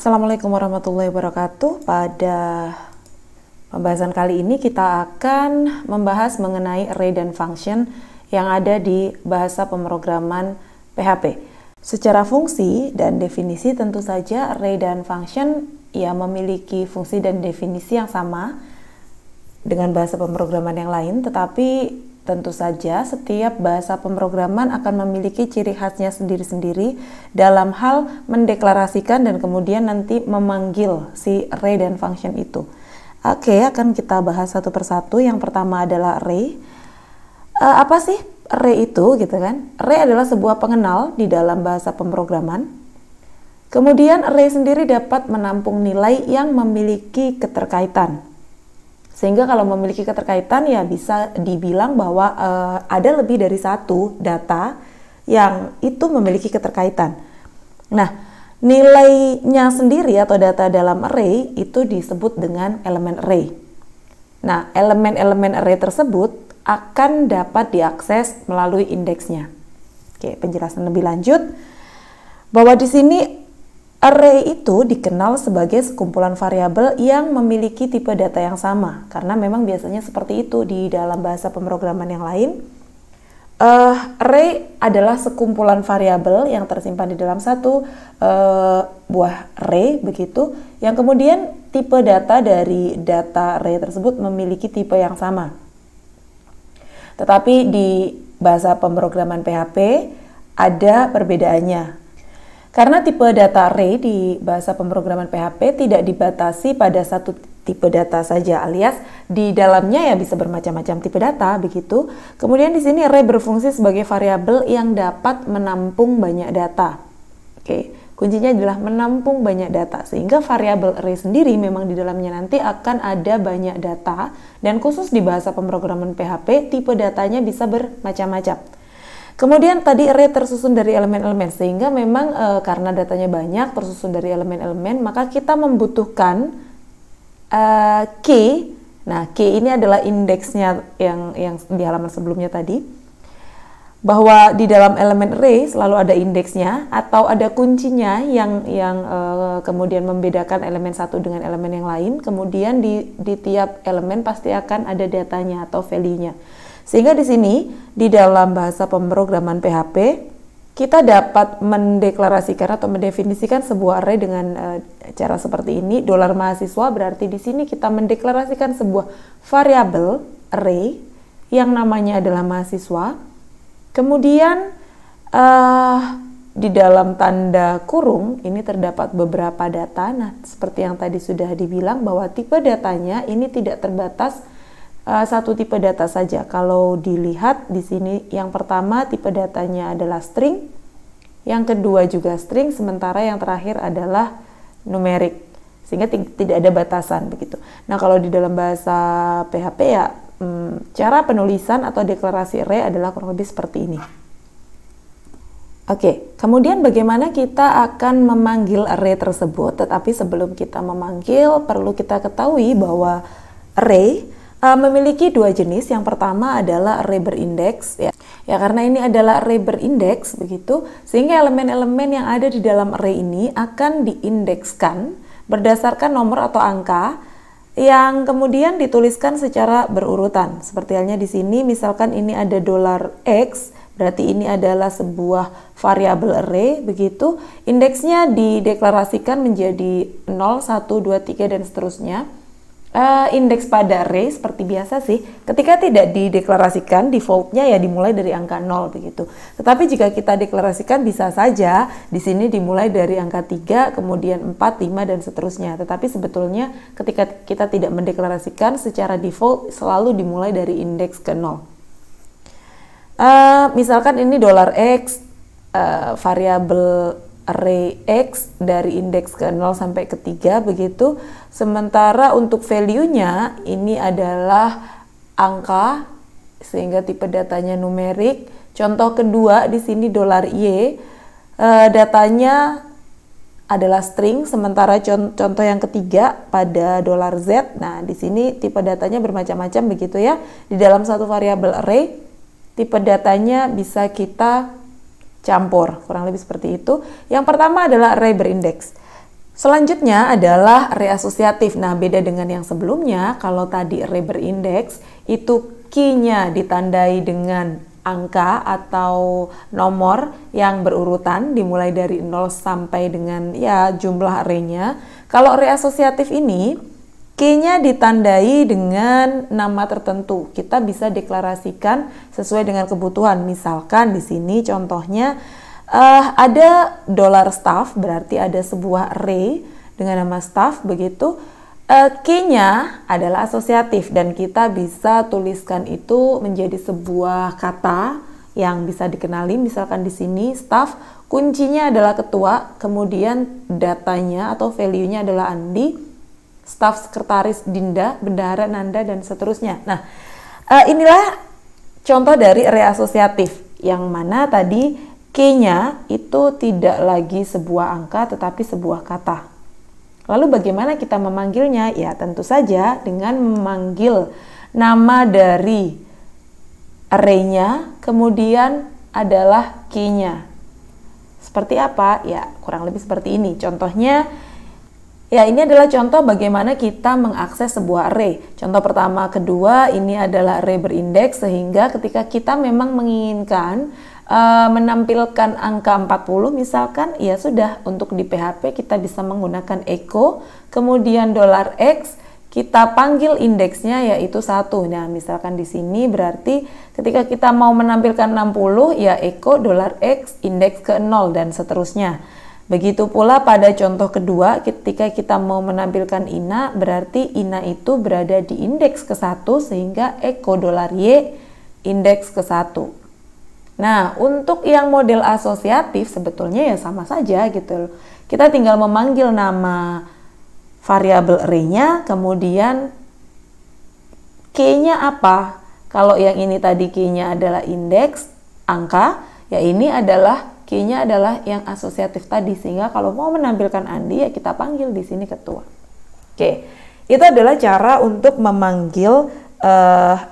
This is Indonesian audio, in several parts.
Assalamualaikum warahmatullahi wabarakatuh. Pada pembahasan kali ini kita akan membahas mengenai array dan function yang ada di bahasa pemrograman PHP. Secara fungsi dan definisi tentu saja array dan function ya memiliki fungsi dan definisi yang sama dengan bahasa pemrograman yang lain, tetapi tentu saja setiap bahasa pemrograman akan memiliki ciri khasnya sendiri-sendiri dalam hal mendeklarasikan dan kemudian nanti memanggil si array dan function itu. Oke, akan kita bahas satu persatu. Yang pertama adalah array. Apa sih array itu gitu kan? Array adalah sebuah pengenal di dalam bahasa pemrograman. Kemudian array sendiri dapat menampung nilai yang memiliki keterkaitan. Sehingga kalau memiliki keterkaitan ya bisa dibilang bahwa ada lebih dari satu data yang itu memiliki keterkaitan. Nah, nilainya sendiri atau data dalam array itu disebut dengan elemen array. Nah, elemen-elemen array tersebut akan dapat diakses melalui indeksnya. Oke, penjelasan lebih lanjut bahwa di sini array itu dikenal sebagai sekumpulan variabel yang memiliki tipe data yang sama, karena memang biasanya seperti itu di dalam bahasa pemrograman yang lain. Array adalah sekumpulan variabel yang tersimpan di dalam satu buah array begitu, yang kemudian tipe data dari data array tersebut memiliki tipe yang sama. Tetapi di bahasa pemrograman PHP ada perbedaannya. Karena tipe data array di bahasa pemrograman PHP tidak dibatasi pada satu tipe data saja, alias di dalamnya ya bisa bermacam-macam tipe data begitu. Kemudian di sini array berfungsi sebagai variabel yang dapat menampung banyak data. Oke, kuncinya adalah menampung banyak data, sehingga variabel array sendiri memang di dalamnya nanti akan ada banyak data, dan khusus di bahasa pemrograman PHP tipe datanya bisa bermacam-macam. Kemudian tadi array tersusun dari elemen-elemen, sehingga memang karena datanya banyak tersusun dari elemen-elemen, maka kita membutuhkan key. Nah, key ini adalah indeksnya yang di halaman sebelumnya tadi, bahwa di dalam elemen array selalu ada indeksnya atau ada kuncinya yang kemudian membedakan elemen satu dengan elemen yang lain. Kemudian di tiap elemen pasti akan ada datanya atau value-nya. Sehingga di sini, di dalam bahasa pemrograman PHP, kita dapat mendeklarasikan atau mendefinisikan sebuah array dengan cara seperti ini. $mahasiswa berarti di sini kita mendeklarasikan sebuah variabel array yang namanya adalah mahasiswa. Kemudian di dalam tanda kurung ini terdapat beberapa data. Nah, seperti yang tadi sudah dibilang bahwa tipe datanya ini tidak terbatas satu tipe data saja. Kalau dilihat di sini, yang pertama tipe datanya adalah string, yang kedua juga string, sementara yang terakhir adalah numerik, sehingga tidak ada batasan begitu. Nah, kalau di dalam bahasa PHP ya cara penulisan atau deklarasi array adalah kurang lebih seperti ini. Oke, kemudian bagaimana kita akan memanggil array tersebut? Tetapi sebelum kita memanggil, perlu kita ketahui bahwa array memiliki dua jenis. Yang pertama adalah array berindeks ya karena ini adalah array berindeks begitu, sehingga elemen-elemen yang ada di dalam array ini akan diindekskan berdasarkan nomor atau angka yang kemudian dituliskan secara berurutan. Seperti halnya di sini, misalkan ini ada $X, berarti ini adalah sebuah variabel array begitu. Indeksnya dideklarasikan menjadi 0, 1, 2, 3 dan seterusnya. Indeks pada array seperti biasa sih, ketika tidak dideklarasikan defaultnya ya dimulai dari angka 0 begitu. Tetapi jika kita deklarasikan bisa saja di sini dimulai dari angka 3, kemudian 4, 5 dan seterusnya. Tetapi sebetulnya ketika kita tidak mendeklarasikan secara default selalu dimulai dari indeks ke 0. Misalkan ini $X, variabel array X dari indeks ke 0 sampai ke 3 begitu. Sementara untuk value-nya ini adalah angka, sehingga tipe datanya numerik. Contoh kedua di sini $Y, datanya adalah string, sementara contoh yang ketiga pada $Z. Nah, di sini tipe datanya bermacam-macam begitu ya. Di dalam satu variabel array, tipe datanya bisa kita campur, kurang lebih seperti itu. Yang pertama adalah array berindeks. Selanjutnya adalah array asosiatif. Nah, beda dengan yang sebelumnya, kalau tadi array berindeks, itu key-nya ditandai dengan angka atau nomor yang berurutan, dimulai dari 0 sampai dengan ya jumlah array-nya. Kalau array asosiatif ini, key-nya ditandai dengan nama tertentu. Kita bisa deklarasikan sesuai dengan kebutuhan. Misalkan di sini contohnya, ada $staff, berarti ada sebuah array dengan nama staff begitu. Key-nya adalah asosiatif dan kita bisa tuliskan itu menjadi sebuah kata yang bisa dikenali. Misalkan di sini staff, kuncinya adalah ketua, kemudian datanya atau value-nya adalah Andi, staff sekretaris Dinda, bendahara Nanda, dan seterusnya. Nah, inilah contoh dari array asosiatif yang mana tadi key-nya itu tidak lagi sebuah angka tetapi sebuah kata. Lalu bagaimana kita memanggilnya? Ya tentu saja dengan memanggil nama dari array-nya, kemudian adalah key-nya. Seperti apa? Ya kurang lebih seperti ini. Contohnya, ya ini adalah contoh bagaimana kita mengakses sebuah array. Contoh pertama, kedua, ini adalah array berindeks sehingga ketika kita memang menginginkan menampilkan angka 40 misalkan, ya sudah, untuk di PHP kita bisa menggunakan echo, kemudian $x, kita panggil indeksnya yaitu 1. Nah, misalkan di sini berarti ketika kita mau menampilkan 60 ya echo $x indeks ke 0 dan seterusnya. Begitu pula pada contoh kedua, ketika kita mau menampilkan INA, berarti INA itu berada di indeks ke 1 sehingga echo $y indeks ke 1. Nah, untuk yang model asosiatif sebetulnya ya sama saja gitu. Kita tinggal memanggil nama variabel array-nya, kemudian key-nya apa? Kalau yang ini tadi key-nya adalah indeks, angka, ya ini adalah key-nya adalah yang asosiatif tadi, sehingga kalau mau menampilkan Andi ya kita panggil di sini ketua. Oke, itu adalah cara untuk memanggil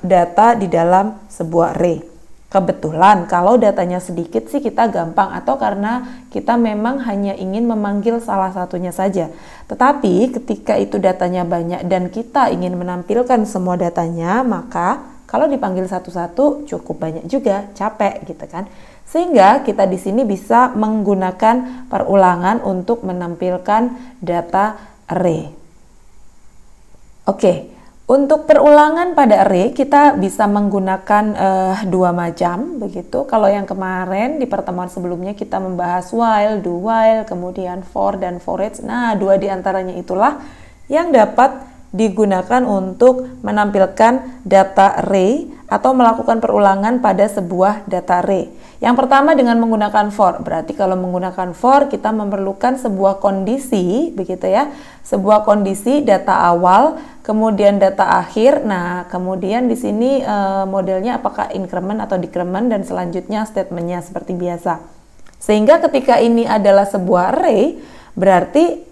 data di dalam sebuah array. Kebetulan kalau datanya sedikit sih kita gampang, atau karena kita memang hanya ingin memanggil salah satunya saja. Tetapi ketika itu datanya banyak dan kita ingin menampilkan semua datanya, maka kalau dipanggil satu-satu cukup banyak juga, capek gitu kan. Sehingga kita di sini bisa menggunakan perulangan untuk menampilkan data array. Oke. Untuk perulangan pada array kita bisa menggunakan dua macam begitu. Kalau yang kemarin di pertemuan sebelumnya kita membahas while, do while, kemudian for dan for each. Nah, dua di antaranya itulah yang dapat digunakan untuk menampilkan data array atau melakukan perulangan pada sebuah data array. Yang pertama dengan menggunakan for. Berarti kalau menggunakan for kita memerlukan sebuah kondisi begitu ya. Sebuah kondisi data awal, kemudian data akhir. Nah, kemudian di sini modelnya apakah increment atau decrement, dan selanjutnya statementnya seperti biasa. Sehingga ketika ini adalah sebuah array, berarti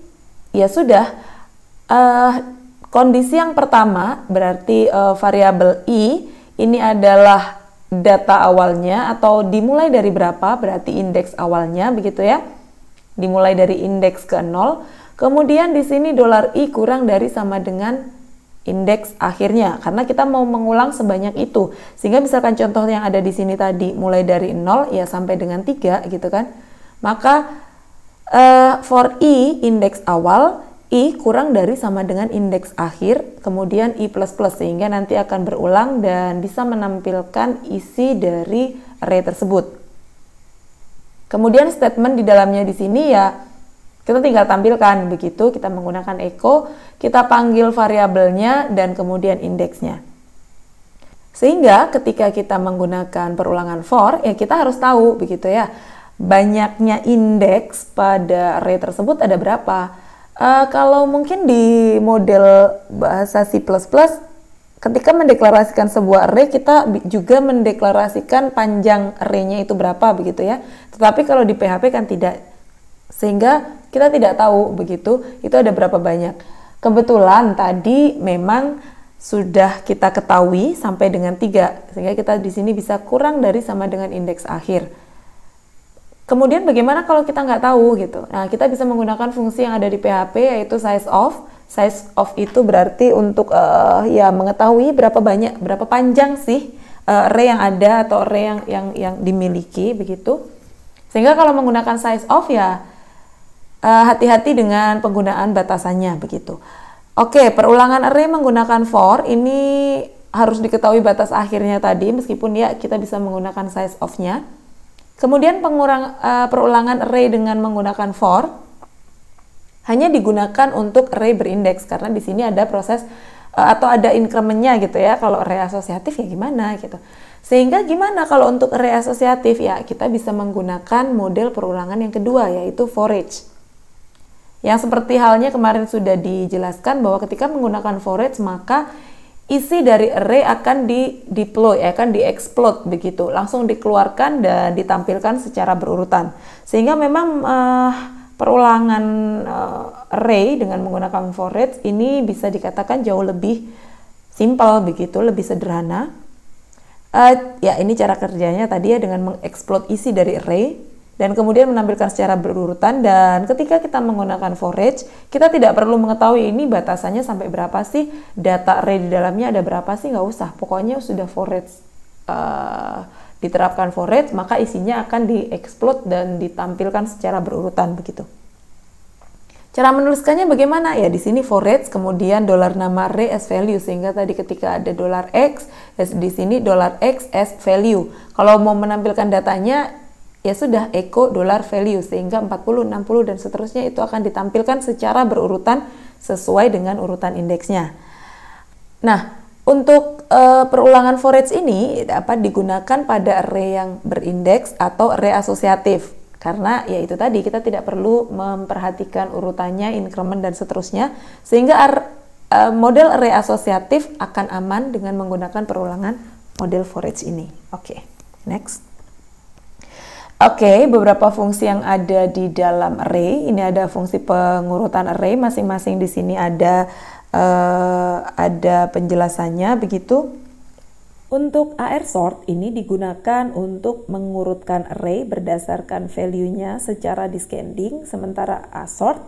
ya sudah kondisi yang pertama berarti variabel i ini adalah data awalnya atau dimulai dari berapa, berarti indeks awalnya begitu ya. Dimulai dari indeks ke 0. Kemudian di sini $i kurang dari sama dengan indeks akhirnya karena kita mau mengulang sebanyak itu. Sehingga misalkan contoh yang ada di sini tadi mulai dari 0 ya sampai dengan 3 gitu kan. Maka for i indeks awal, i kurang dari sama dengan indeks akhir, kemudian i++, sehingga nanti akan berulang dan bisa menampilkan isi dari array tersebut. Kemudian statement di dalamnya di sini ya kita tinggal tampilkan begitu, kita menggunakan echo, kita panggil variabelnya dan kemudian indeksnya. Sehingga ketika kita menggunakan perulangan for, ya kita harus tahu begitu ya, banyaknya indeks pada array tersebut ada berapa. Kalau mungkin di model bahasa C++, ketika mendeklarasikan sebuah array, kita juga mendeklarasikan panjang array-nya itu berapa begitu ya. Tetapi kalau di PHP kan tidak. Sehingga kita tidak tahu begitu, itu ada berapa banyak. Kebetulan tadi memang sudah kita ketahui sampai dengan 3. Sehingga kita di sini bisa kurang dari sama dengan indeks akhir. Kemudian bagaimana kalau kita nggak tahu gitu? Nah, kita bisa menggunakan fungsi yang ada di PHP yaitu size of. Size of itu berarti untuk ya mengetahui berapa panjang sih array yang ada atau array yang dimiliki begitu. Sehingga kalau menggunakan size of ya hati-hati dengan penggunaan batasannya begitu. Oke, perulangan array menggunakan for ini harus diketahui batas akhirnya tadi meskipun ya kita bisa menggunakan size of-nya. Kemudian perulangan array dengan menggunakan for hanya digunakan untuk array berindeks karena di sini ada proses atau ada incrementnya gitu ya. Kalau array asosiatif ya gimana gitu. Sehingga gimana kalau untuk array asosiatif ya kita bisa menggunakan model perulangan yang kedua yaitu for each. Yang seperti halnya kemarin sudah dijelaskan bahwa ketika menggunakan for each maka isi dari array akan di-deploy, akan di-explode begitu, langsung dikeluarkan dan ditampilkan secara berurutan. Sehingga memang perulangan array dengan menggunakan for each ini bisa dikatakan jauh lebih simpel begitu, lebih sederhana. Ya ini cara kerjanya tadi ya dengan mengexplode isi dari array dan kemudian menampilkan secara berurutan. Dan ketika kita menggunakan for each, kita tidak perlu mengetahui ini batasannya sampai berapa sih, data array di dalamnya ada berapa sih, nggak usah. Pokoknya sudah for each diterapkan for each, maka isinya akan di-explode dan ditampilkan secara berurutan begitu. Cara menuliskannya bagaimana? Ya di sini for each, kemudian dolar nama array as value, sehingga tadi ketika ada $x, di sini $x as value. Kalau mau menampilkan datanya ya sudah echo $value sehingga 40, 60 dan seterusnya itu akan ditampilkan secara berurutan sesuai dengan urutan indeksnya. Nah, untuk perulangan for each ini dapat digunakan pada array yang berindeks atau array asosiatif. Karena ya itu tadi kita tidak perlu memperhatikan urutannya, increment dan seterusnya sehingga model array asosiatif akan aman dengan menggunakan perulangan model for each ini. Oke, next. Oke, beberapa fungsi yang ada di dalam array. Ini ada fungsi pengurutan array, masing-masing di sini ada penjelasannya begitu. Untuk AR-sort ini digunakan untuk mengurutkan array berdasarkan value-nya secara descending, sementara asort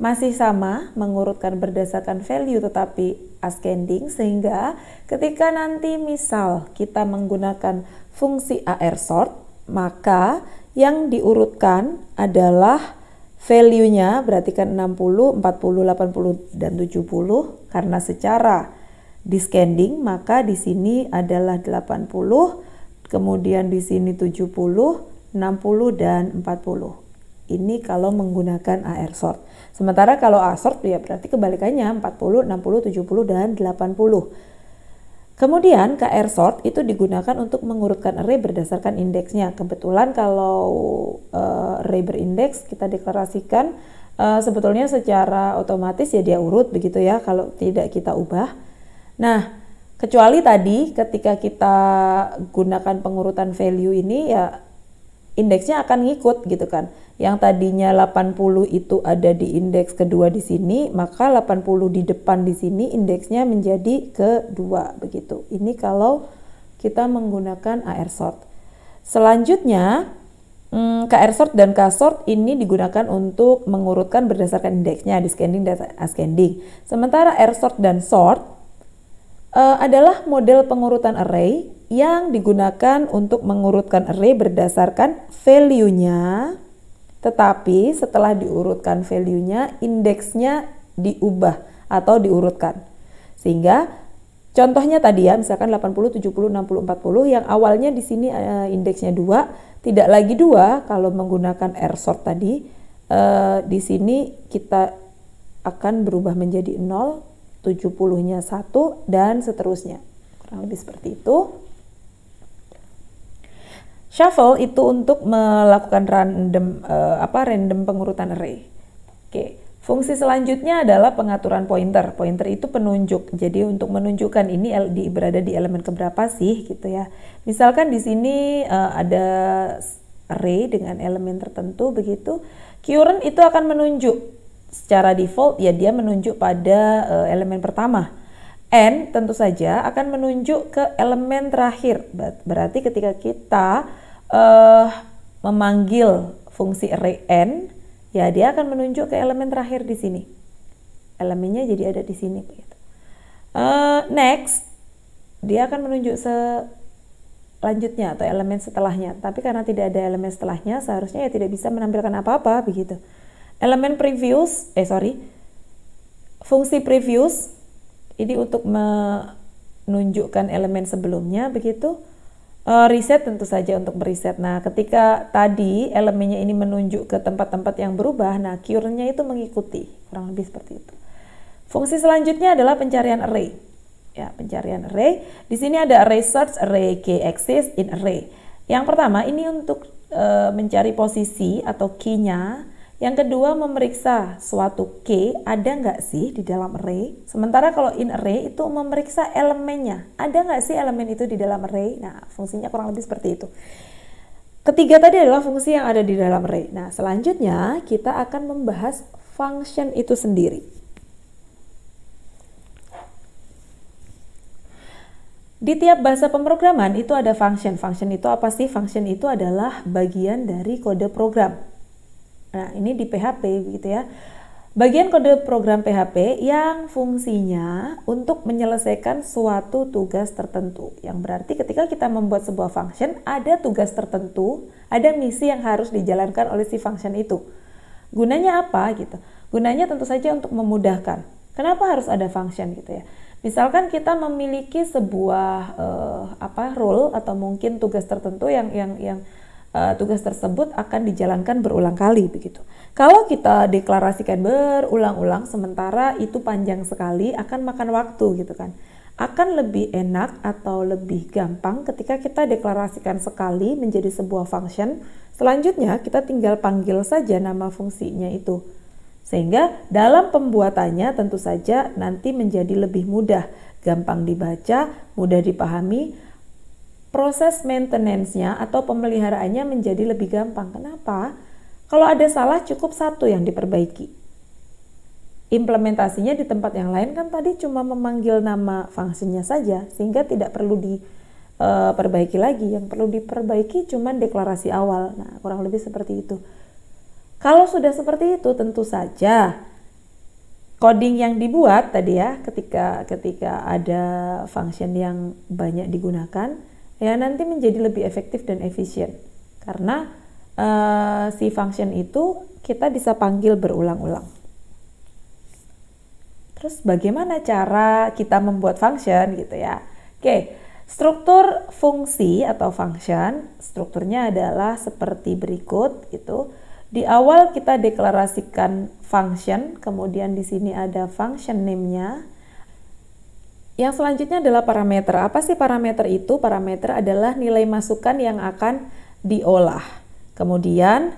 masih sama mengurutkan berdasarkan value tetapi ascending, sehingga ketika nanti misal kita menggunakan fungsi AR-sort maka yang diurutkan adalah value-nya, berarti kan 60, 40, 80, dan 70. Karena secara descending, maka di sini adalah 80, kemudian di sini 70, 60, dan 40. Ini kalau menggunakan AR-sort. Sementara kalau ASort ya berarti kebalikannya 40, 60, 70, dan 80. Kemudian KR-sort itu digunakan untuk mengurutkan array berdasarkan indeksnya. Kebetulan kalau array berindeks kita deklarasikan sebetulnya secara otomatis ya dia urut begitu ya kalau tidak kita ubah. Nah, kecuali tadi ketika kita gunakan pengurutan value ini ya indeksnya akan ngikut gitu kan. Yang tadinya 80 itu ada di indeks kedua di sini, maka 80 di depan di sini indeksnya menjadi kedua begitu. Ini kalau kita menggunakan AR-sort. Selanjutnya KR-sort dan K-sort ini digunakan untuk mengurutkan berdasarkan indeksnya, descending dan ascending. Sementara R-sort dan sort adalah model pengurutan array yang digunakan untuk mengurutkan array berdasarkan value-nya, tetapi setelah diurutkan value-nya, indeksnya diubah atau diurutkan. Sehingga contohnya tadi ya, misalkan 80, 70, 60, 40 yang awalnya di sini indeksnya 2, tidak lagi 2 kalau menggunakan R-sort tadi. Di sini kita akan berubah menjadi 0, 70-nya 1 dan seterusnya. Kurang lebih seperti itu. Shuffle itu untuk melakukan random pengurutan array. Oke, fungsi selanjutnya adalah pengaturan pointer. Pointer itu penunjuk. Jadi untuk menunjukkan ini berada di elemen keberapa sih gitu ya. Misalkan di sini ada array dengan elemen tertentu begitu. Current itu akan menunjuk secara default ya dia menunjuk pada elemen pertama. N tentu saja akan menunjuk ke elemen terakhir. Berarti ketika kita memanggil fungsi array n, ya dia akan menunjuk ke elemen terakhir di sini. Elemennya jadi ada di sini. Next, dia akan menunjuk selanjutnya atau elemen setelahnya. Tapi karena tidak ada elemen setelahnya, seharusnya ya tidak bisa menampilkan apa-apa begitu. Elemen previous, fungsi previous ini untuk menunjukkan elemen sebelumnya begitu. Reset tentu saja untuk mereset. Nah, ketika tadi elemennya ini menunjuk ke tempat-tempat yang berubah, nah cure-nya itu mengikuti, kurang lebih seperti itu. Fungsi selanjutnya adalah pencarian array. Ya, pencarian array. Di sini ada array search, array key access, in array. Yang pertama ini untuk mencari posisi atau key-nya. Yang kedua memeriksa suatu key ada nggak sih di dalam array. Sementara kalau in array itu memeriksa elemennya. Ada nggak sih elemen itu di dalam array? Nah, fungsinya kurang lebih seperti itu. Ketiga tadi adalah fungsi yang ada di dalam array. Nah, selanjutnya kita akan membahas function itu sendiri. Di tiap bahasa pemrograman itu ada function. Function itu apa sih? Function itu adalah bagian dari kode program. Nah, ini di PHP gitu ya. Bagian kode program PHP yang fungsinya untuk menyelesaikan suatu tugas tertentu. Yang berarti ketika kita membuat sebuah function, ada tugas tertentu, ada misi yang harus dijalankan oleh si function itu. Gunanya apa gitu? Gunanya tentu saja untuk memudahkan. Kenapa harus ada function gitu ya? Misalkan kita memiliki sebuah role atau mungkin tugas tertentu yang tugas tersebut akan dijalankan berulang kali begitu. Kalau kita deklarasikan berulang-ulang sementara itu panjang sekali akan makan waktu gitu kan. Akan lebih enak atau lebih gampang ketika kita deklarasikan sekali menjadi sebuah function, selanjutnya kita tinggal panggil saja nama fungsinya itu. Sehingga dalam pembuatannya tentu saja nanti menjadi lebih mudah, gampang dibaca, mudah dipahami. Proses maintenance-nya atau pemeliharaannya menjadi lebih gampang. Kenapa? Kalau ada salah cukup satu yang diperbaiki. Implementasinya di tempat yang lain kan tadi cuma memanggil nama fungsinya saja, sehingga tidak perlu diperbaiki lagi. Yang perlu diperbaiki cuma deklarasi awal. Nah, kurang lebih seperti itu. Kalau sudah seperti itu tentu saja coding yang dibuat tadi ya ketika ada function yang banyak digunakan, ya nanti menjadi lebih efektif dan efisien karena si function itu kita bisa panggil berulang-ulang. Terus bagaimana cara kita membuat function gitu ya? Oke, struktur fungsi atau function, strukturnya adalah seperti berikut gitu. Di awal kita deklarasikan function, kemudian di sini ada function name-nya. Yang selanjutnya adalah parameter. Apa sih parameter itu? Parameter adalah nilai masukan yang akan diolah. Kemudian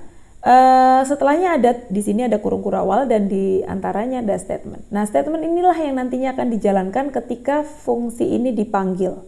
setelahnya ada di sini ada kurung-kurung awal dan di antaranya ada statement. Nah, statement inilah yang nantinya akan dijalankan ketika fungsi ini dipanggil.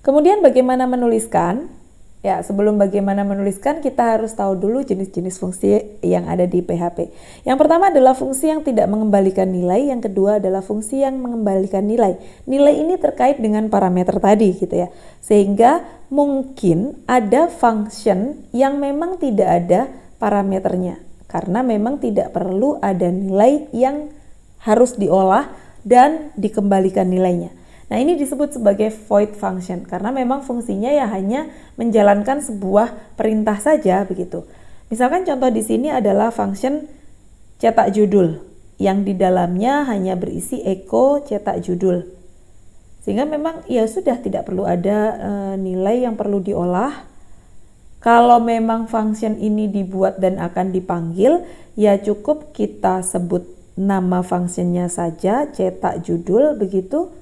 Kemudian bagaimana menuliskan? Ya, sebelum bagaimana menuliskan kita harus tahu dulu jenis-jenis fungsi yang ada di PHP. Yang pertama adalah fungsi yang tidak mengembalikan nilai, yang kedua adalah fungsi yang mengembalikan nilai. Nilai ini terkait dengan parameter tadi gitu ya. Sehingga mungkin ada function yang memang tidak ada parameternya karena memang tidak perlu ada nilai yang harus diolah dan dikembalikan nilainya. Nah, ini disebut sebagai void function karena memang fungsinya ya hanya menjalankan sebuah perintah saja begitu. Misalkan contoh di sini adalah function cetak judul yang di dalamnya hanya berisi echo cetak judul. Sehingga memang ya sudah tidak perlu ada nilai yang perlu diolah. Kalau memang function ini dibuat dan akan dipanggil, ya cukup kita sebut nama functionnya saja cetak judul begitu.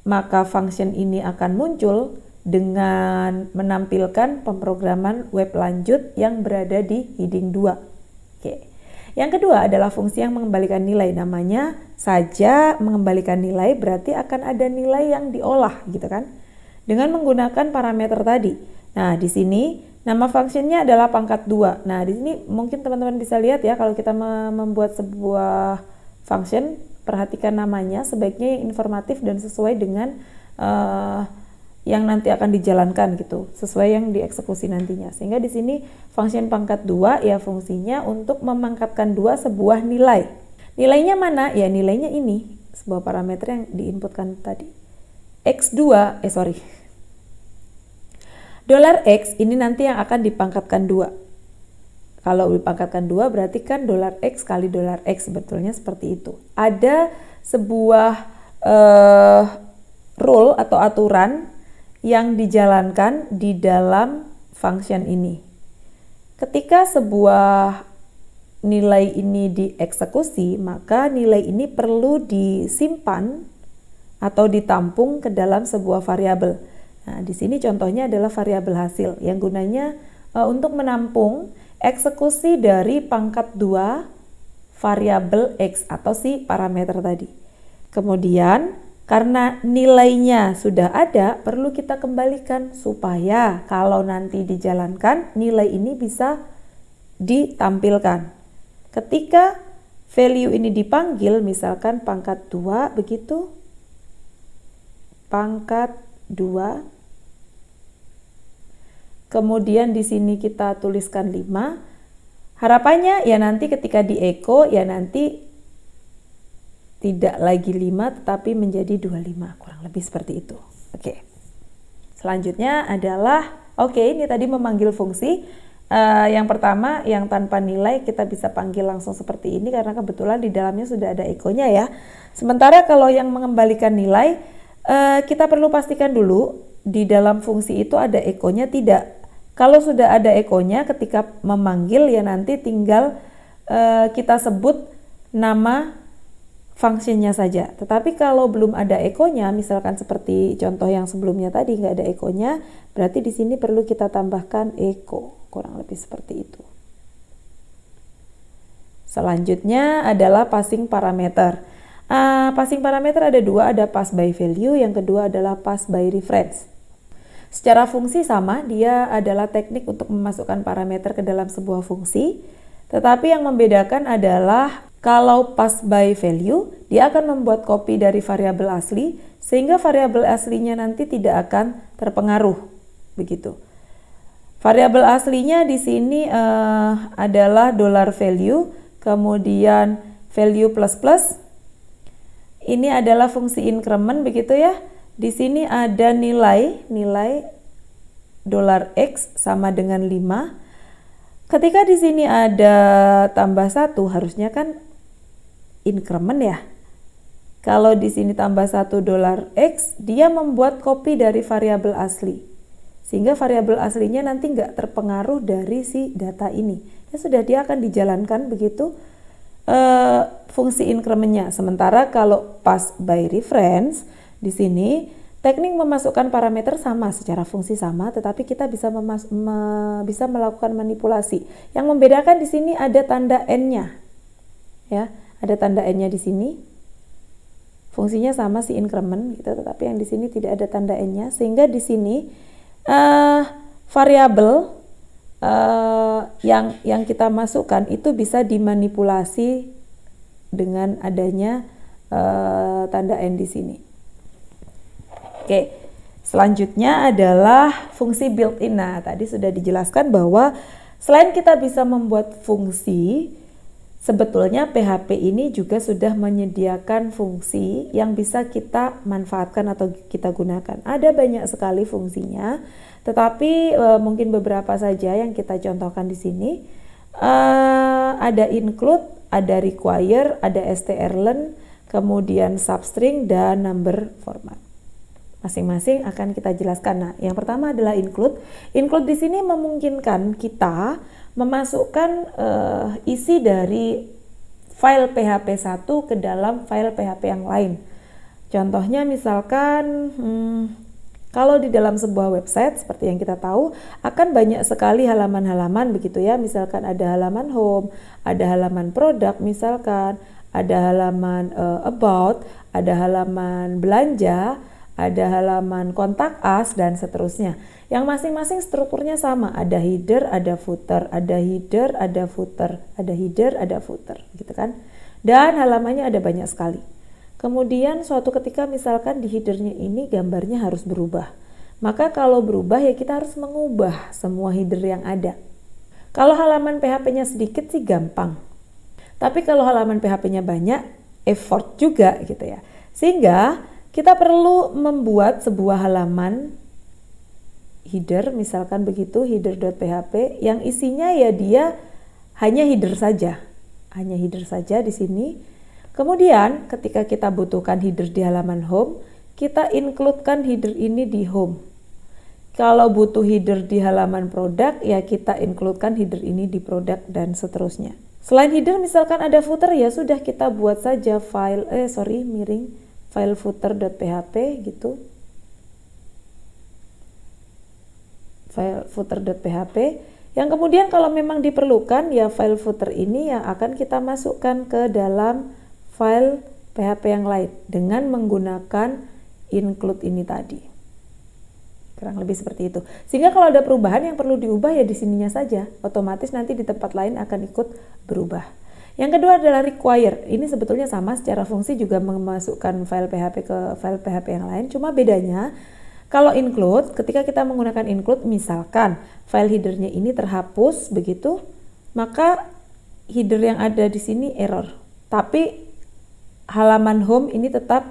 Maka function ini akan muncul dengan menampilkan pemrograman web lanjut yang berada di heading 2. Oke. Yang kedua adalah fungsi yang mengembalikan nilai. Namanya saja mengembalikan nilai berarti akan ada nilai yang diolah gitu kan. Dengan menggunakan parameter tadi. Nah, di sini nama functionnya adalah pangkat 2. Nah, di sini mungkin teman-teman bisa lihat ya kalau kita membuat sebuah function, perhatikan namanya, sebaiknya yang informatif dan sesuai dengan yang nanti akan dijalankan gitu, sesuai yang dieksekusi nantinya. Sehingga di sini function pangkat 2 ya fungsinya untuk memangkatkan 2 sebuah nilai. Nilainya mana? Ya nilainya ini, sebuah parameter yang diinputkan tadi. Dolar X ini nanti yang akan dipangkatkan 2. Kalau dipangkatkan 2 berarti kan dolar X kali dolar X, sebetulnya seperti itu. Ada sebuah rule atau aturan yang dijalankan di dalam function ini. Ketika sebuah nilai ini dieksekusi, maka nilai ini perlu disimpan atau ditampung ke dalam sebuah variabel. Nah, di sini contohnya adalah variabel hasil yang gunanya untuk menampung eksekusi dari pangkat 2 variabel X atau si parameter tadi. Kemudian karena nilainya sudah ada, perlu kita kembalikan supaya kalau nanti dijalankan, nilai ini bisa ditampilkan. Ketika value ini dipanggil, misalkan pangkat 2 begitu, pangkat 2, kemudian di sini kita tuliskan 5, harapannya ya nanti ketika di echo, ya nanti tidak lagi 5 tetapi menjadi 25, kurang lebih seperti itu. Oke. Selanjutnya adalah ini tadi memanggil fungsi. Yang pertama yang tanpa nilai kita bisa panggil langsung seperti ini karena kebetulan di dalamnya sudah ada echo-nya ya. Sementara kalau yang mengembalikan nilai kita perlu pastikan dulu di dalam fungsi itu ada echo-nya tidak. Kalau sudah ada echo-nya ketika memanggil ya nanti tinggal kita sebut nama fungsinya saja. Tetapi kalau belum ada echo-nya, misalkan seperti contoh yang sebelumnya tadi nggak ada echo-nya, berarti di sini perlu kita tambahkan echo, kurang lebih seperti itu. Selanjutnya adalah passing parameter. Passing parameter ada 2, ada pass by value, yang kedua adalah pass by reference. Secara fungsi sama, dia adalah teknik untuk memasukkan parameter ke dalam sebuah fungsi. Tetapi yang membedakan adalah kalau pass by value, dia akan membuat copy dari variabel asli, sehingga variabel aslinya nanti tidak akan terpengaruh. Begitu. Variabel aslinya di sini adalah $value, kemudian value plus plus. Ini adalah fungsi increment, begitu ya. Di sini ada nilai $x sama dengan 5. Ketika di sini ada tambah 1, harusnya kan increment ya. Kalau di sini tambah $x, dia membuat copy dari variabel asli. Sehingga variabel aslinya nanti nggak terpengaruh dari si data ini. Ya sudah, dia akan dijalankan begitu fungsi incrementnya. Sementara kalau pass by reference, di sini teknik memasukkan parameter sama, secara fungsi sama, tetapi kita bisa bisa melakukan manipulasi. Yang membedakan di sini ada tanda n-nya, ya, ada tanda n-nya di sini. Fungsinya sama si increment, gitu, tetapi yang di sini tidak ada tanda n-nya, sehingga di sini variabel yang kita masukkan itu bisa dimanipulasi dengan adanya tanda n di sini. Oke, selanjutnya adalah fungsi built-in. Nah, tadi sudah dijelaskan bahwa selain kita bisa membuat fungsi, sebetulnya PHP ini juga sudah menyediakan fungsi yang bisa kita manfaatkan atau kita gunakan. Ada banyak sekali fungsinya, tetapi mungkin beberapa saja yang kita contohkan di sini. Ada include, ada require, ada strlen, kemudian substring, dan number format. Masing-masing akan kita jelaskan. Nah, yang pertama adalah include. Include di sini memungkinkan kita memasukkan isi dari file PHP 1 ke dalam file PHP yang lain. Contohnya misalkan kalau di dalam sebuah website seperti yang kita tahu akan banyak sekali halaman-halaman begitu ya. Misalkan ada halaman home, ada halaman produk misalkan, ada halaman about, ada halaman belanja, ada halaman kontak us, dan seterusnya. Yang masing-masing strukturnya sama, ada header, ada footer, ada header, ada footer, ada header, ada footer, gitu kan. Dan halamannya ada banyak sekali. Kemudian suatu ketika misalkan di headernya ini gambarnya harus berubah. Maka kalau berubah ya kita harus mengubah semua header yang ada. Kalau halaman PHP-nya sedikit sih gampang. Tapi kalau halaman PHP-nya banyak, effort juga gitu ya. Sehingga kita perlu membuat sebuah halaman header, misalkan begitu, header.php yang isinya ya dia hanya header saja. Hanya header saja di sini. Kemudian ketika kita butuhkan header di halaman home, kita include-kan header ini di home. Kalau butuh header di halaman produk, ya kita include-kan header ini di produk dan seterusnya. Selain header, misalkan ada footer, ya sudah kita buat saja file footer.php gitu. File footer.php yang kemudian kalau memang diperlukan ya file footer ini yang akan kita masukkan ke dalam file PHP yang lain dengan menggunakan include ini tadi. Kurang lebih seperti itu. Sehingga kalau ada perubahan yang perlu diubah ya di sininya saja. Otomatis nanti di tempat lain akan ikut berubah. Yang kedua adalah require. Ini sebetulnya sama, secara fungsi juga memasukkan file PHP ke file PHP yang lain. Cuma bedanya kalau include, ketika kita menggunakan include, misalkan file headernya ini terhapus begitu, maka header yang ada di sini error. Tapi halaman home ini tetap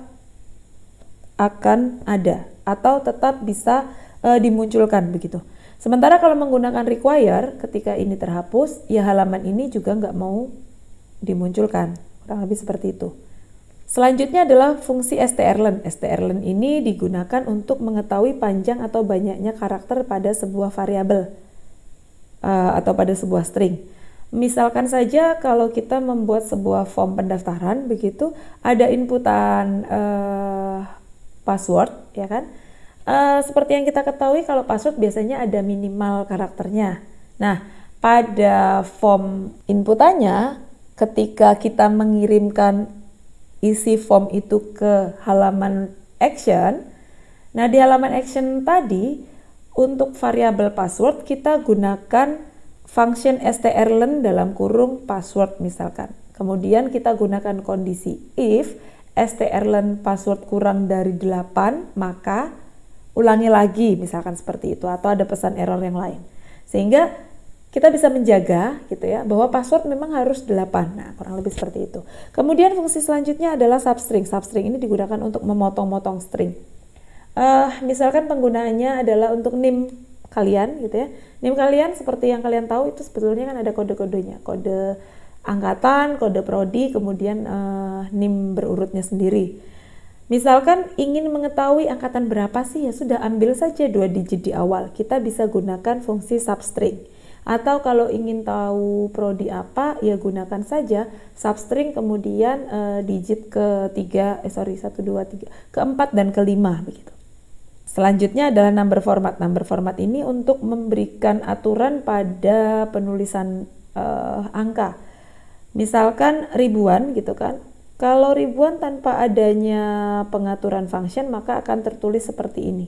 akan ada atau tetap bisa dimunculkan begitu. Sementara kalau menggunakan require, ketika ini terhapus, ya halaman ini juga nggak mau dimunculkan. Kurang lebih seperti itu. Selanjutnya adalah fungsi strlen. Strlen ini digunakan untuk mengetahui panjang atau banyaknya karakter pada sebuah variabel atau pada sebuah string. Misalkan saja kalau kita membuat sebuah form pendaftaran begitu, ada inputan password, ya kan? Seperti yang kita ketahui kalau password biasanya ada minimal karakternya. Nah, pada form inputannya, ketika kita mengirimkan isi form itu ke halaman action, nah di halaman action tadi untuk variabel password kita gunakan function strlen dalam kurung password misalkan. Kemudian kita gunakan kondisi if strlen password kurang dari 8, maka ulangi lagi misalkan seperti itu, atau ada pesan error yang lain. Sehingga kita bisa menjaga gitu ya bahwa password memang harus 8. Nah, kurang lebih seperti itu. Kemudian fungsi selanjutnya adalah substring. Substring ini digunakan untuk memotong-motong string. Misalkan penggunaannya adalah untuk NIM kalian gitu ya. NIM kalian seperti yang kalian tahu itu sebetulnya kan ada kode-kodenya. Kode angkatan, kode prodi, kemudian NIM berurutnya sendiri. Misalkan ingin mengetahui angkatan berapa sih, ya sudah ambil saja 2 digit di awal. Kita bisa gunakan fungsi substring. Atau kalau ingin tahu prodi apa, ya gunakan saja substring kemudian digit keempat dan kelima begitu. Selanjutnya adalah number format. Number format ini untuk memberikan aturan pada penulisan angka. Misalkan ribuan gitu kan. Kalau ribuan tanpa adanya pengaturan function maka akan tertulis seperti ini.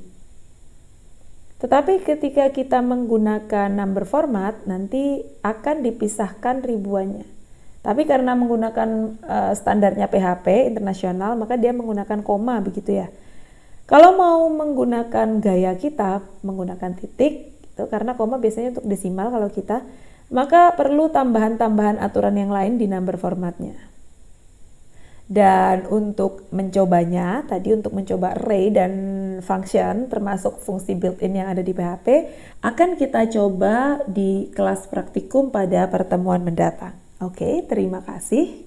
Tetapi ketika kita menggunakan number format nanti akan dipisahkan ribuannya. Tapi karena menggunakan standarnya PHP internasional maka dia menggunakan koma begitu ya. Kalau mau menggunakan gaya kita menggunakan titik gitu, karena koma biasanya untuk desimal kalau kita, maka perlu tambahan-tambahan aturan yang lain di number formatnya. Dan untuk mencobanya, tadi untuk mencoba array dan function termasuk fungsi built-in yang ada di PHP akan kita coba di kelas praktikum pada pertemuan mendatang. Oke, terima kasih.